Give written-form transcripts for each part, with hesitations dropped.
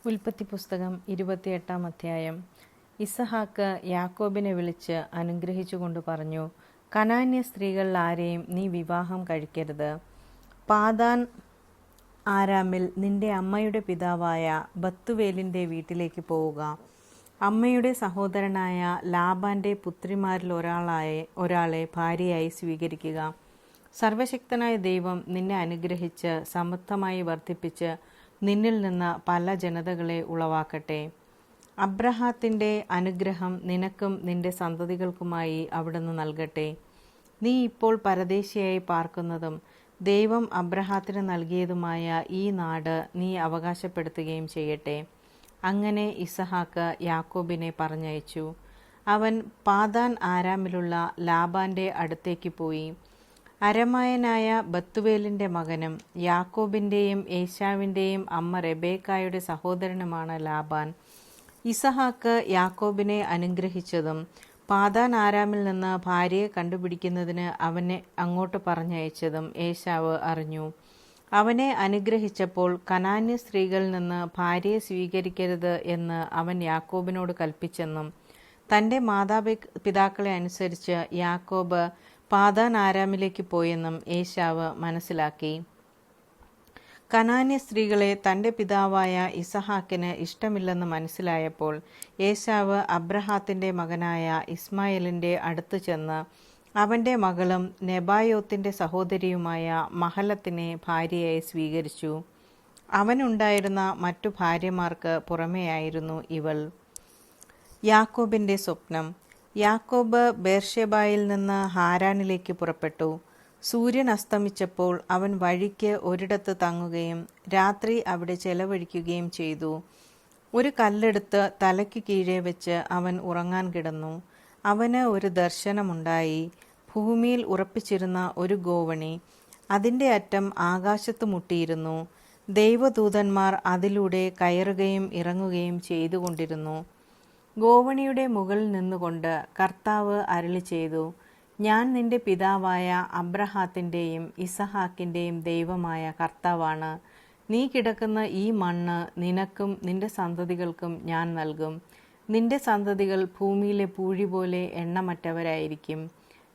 ഉൽപ്പത്തി പുസ്തകം 28 അധ്യായം. ഇസഹാക്ക് യാക്കോബിനെ വിളിച്ച് അനുഗ്രഹിച്ചുകൊണ്ട് പറഞ്ഞു, കനാന്യ സ്ത്രീകളിൽ ആരെയും നീ വിവാഹം കഴിക്കരുത്. പാദാൻ ആരാമിൽ നിന്റെ അമ്മയുടെ പിതാവായ ബത്തുവേലിൻ്റെ വീട്ടിലേക്ക് പോവുക. അമ്മയുടെ സഹോദരനായ ലാബാൻ്റെ പുത്രിമാരിൽ ഒരാളെ ഭാര്യയായി സ്വീകരിക്കുക. സർവശക്തനായ ദൈവം നിന്നെ അനുഗ്രഹിച്ച് സമൃദ്ധമായി വർദ്ധിപ്പിച്ച് നിന്നിൽ നിന്ന് പല ജനതകളെ ഉളവാക്കട്ടെ. അബ്രഹാത്തിൻ്റെ അനുഗ്രഹം നിനക്കും നിന്റെ സന്തതികൾക്കുമായി അവിടുന്ന് നൽകട്ടെ. നീ ഇപ്പോൾ പരദേശിയായി പാർക്കുന്നതും ദൈവം അബ്രഹാത്തിന് നൽകിയതുമായ ഈ നാട് നീ അവകാശപ്പെടുത്തുകയും ചെയ്യട്ടെ. അങ്ങനെ ഇസഹാക്ക് യാക്കോബിനെ പറഞ്ഞയച്ചു. അവൻ പാദാൻ ആരാമിലുള്ള ലാബാൻ്റെ അടുത്തേക്ക് പോയി. അരമായനായ ബത്തുവേലിൻ്റെ മകനും യാക്കോബിൻ്റെയും ഏശാവിൻ്റെയും അമ്മ റെബേക്കായുടെ സഹോദരനുമാണ് ലാബാൻ. ഇസഹാക്ക് യാക്കോബിനെ അനുഗ്രഹിച്ചതും പാദാൻ ആരാമിൽ നിന്ന് ഭാര്യയെ കണ്ടുപിടിക്കുന്നതിന് അവനെ അങ്ങോട്ട് പറഞ്ഞയച്ചതും ഏശാവ് അറിഞ്ഞു. അവനെ അനുഗ്രഹിച്ചപ്പോൾ കനാന്യ സ്ത്രീകളിൽ നിന്ന് ഭാര്യയെ സ്വീകരിക്കരുത് എന്ന് അവൻ യാക്കോബിനോട് കൽപ്പിച്ചെന്നും തൻ്റെ മാതാപിതാക്കളെ അനുസരിച്ച് യാക്കോബ് പാദാൻ ആരാമിലേക്ക് പോയെന്നും ഏശാവ് മനസ്സിലാക്കി. കനാന്യ സ്ത്രീകളെ തൻ്റെ പിതാവായ ഇസഹാക്കിന് ഇഷ്ടമില്ലെന്ന് മനസ്സിലായപ്പോൾ ഏശാവ് അബ്രഹാത്തിൻ്റെ മകനായ ഇസ്മായേലിൻ്റെ അടുത്ത് ചെന്ന് അവൻ്റെ മകളും നെബായോത്തിൻ്റെ സഹോദരിയുമായ മഹലത്തിനെ ഭാര്യയായി സ്വീകരിച്ചു. അവനുണ്ടായിരുന്ന മറ്റു ഭാര്യമാർക്ക് പുറമെയായിരുന്നു ഇവൾ. യാക്കോബിൻ്റെ സ്വപ്നം. യാക്കോബ് ബേർഷെബായിൽ നിന്ന് ഹാരാനിലേക്ക് പുറപ്പെട്ടു. സൂര്യൻ അസ്തമിച്ചപ്പോൾ അവൻ വഴിക്ക് ഒരിടത്ത് തങ്ങുകയും രാത്രി അവിടെ ചെലവഴിക്കുകയും ചെയ്തു. ഒരു കല്ലെടുത്ത് തലയ്ക്ക് കീഴെ വെച്ച് അവൻ ഉറങ്ങാൻ കിടന്നു. അവന് ഒരു ദർശനമുണ്ടായി. ഭൂമിയിൽ ഉറപ്പിച്ചിരുന്ന ഒരു ഗോവണി, അതിൻ്റെ അറ്റം ആകാശത്ത് മുട്ടിയിരുന്നു. ദൈവദൂതന്മാർ അതിലൂടെ കയറുകയും ഇറങ്ങുകയും ചെയ്തുകൊണ്ടിരുന്നു. ഗോവണിയുടെ മുകളിൽ നിന്നുകൊണ്ട് കർത്താവ് അരുളി ചെയ്തു, ഞാൻ നിന്റെ പിതാവായ അബ്രഹാത്തിൻ്റെയും ഇസഹാക്കിൻ്റെയും ദൈവമായ കർത്താവാണ്. നീ കിടക്കുന്ന ഈ മണ്ണ് നിനക്കും നിന്റെ സന്തതികൾക്കും ഞാൻ നൽകും. നിന്റെ സന്തതികൾ ഭൂമിയിലെ പൂഴി പോലെ എണ്ണമറ്റവരായിരിക്കും.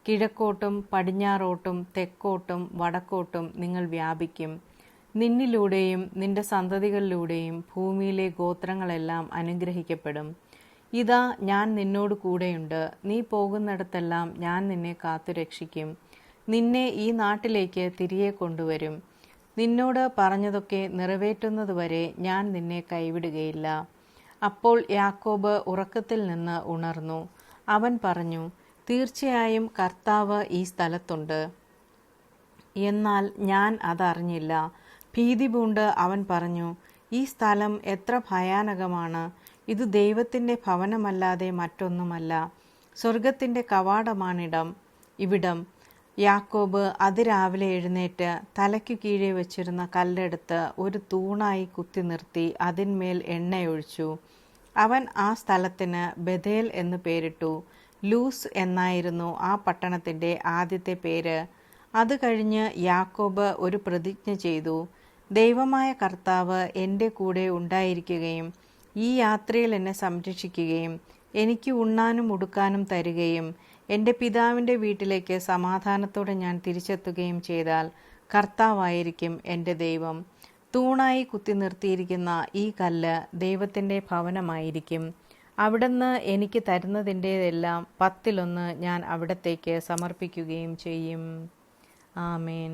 കിഴക്കോട്ടും പടിഞ്ഞാറോട്ടും തെക്കോട്ടും വടക്കോട്ടും നിങ്ങൾ വ്യാപിക്കും. നിന്നിലൂടെയും നിന്റെ സന്തതികളിലൂടെയും ഭൂമിയിലെ ഗോത്രങ്ങളെല്ലാം അനുഗ്രഹിക്കപ്പെടും. ഇതാ, ഞാൻ നിന്നോട് കൂടെയുണ്ട്. നീ പോകുന്നിടത്തെല്ലാം ഞാൻ നിന്നെ കാത്തുരക്ഷിക്കും. നിന്നെ ഈ നാട്ടിലേക്ക് തിരികെ കൊണ്ടുവരും. നിന്നോട് പറഞ്ഞതൊക്കെ നിറവേറ്റുന്നതുവരെ ഞാൻ നിന്നെ കൈവിടുകയില്ല. അപ്പോൾ യാക്കോബ് ഉറക്കത്തിൽ നിന്ന് ഉണർന്നു. അവൻ പറഞ്ഞു, തീർച്ചയായും കർത്താവ് ഈ സ്ഥലത്തുണ്ട്. എന്നാൽ ഞാൻ അതറിഞ്ഞില്ല. ഭീതി പൂണ്ട് അവൻ പറഞ്ഞു, ഈ സ്ഥലം എത്ര ഭയാനകമാണ്! ഇത് ദൈവത്തിൻ്റെ ഭവനമല്ലാതെ മറ്റൊന്നുമല്ല. സ്വർഗത്തിൻ്റെ ഇവിടം. യാക്കോബ് അതിരാവിലെ എഴുന്നേറ്റ് തലയ്ക്കു കീഴെ വെച്ചിരുന്ന കല്ലെടുത്ത് ഒരു തൂണായി കുത്തി നിർത്തി അതിന്മേൽ എണ്ണയൊഴിച്ചു. അവൻ ആ സ്ഥലത്തിന് ബഥേൽ എന്ന് പേരിട്ടു. ലൂസ് എന്നായിരുന്നു ആ പട്ടണത്തിൻ്റെ ആദ്യത്തെ പേര്. അത് കഴിഞ്ഞ് യാക്കോബ് ഒരു പ്രതിജ്ഞ ചെയ്തു, ദൈവമായ കർത്താവ് എൻ്റെ കൂടെ ഉണ്ടായിരിക്കുകയും ഈ യാത്രയിൽ എന്നെ സംരക്ഷിക്കുകയും എനിക്ക് ഉണ്ണാനും ഉടുക്കാനും തരികയും എൻ്റെ പിതാവിൻ്റെ വീട്ടിലേക്ക് സമാധാനത്തോടെ ഞാൻ തിരിച്ചെത്തുകയും ചെയ്താൽ കർത്താവായിരിക്കും എൻ്റെ ദൈവം. തൂണായി കുത്തി നിർത്തിയിരിക്കുന്ന ഈ കല്ല് ദൈവത്തിൻ്റെ ഭവനമായിരിക്കും. അവിടുന്ന് എനിക്ക് തരുന്നതിൻ്റെതെല്ലാം 10 ഞാൻ അവിടത്തേക്ക് സമർപ്പിക്കുകയും ചെയ്യും. ആമേൻ.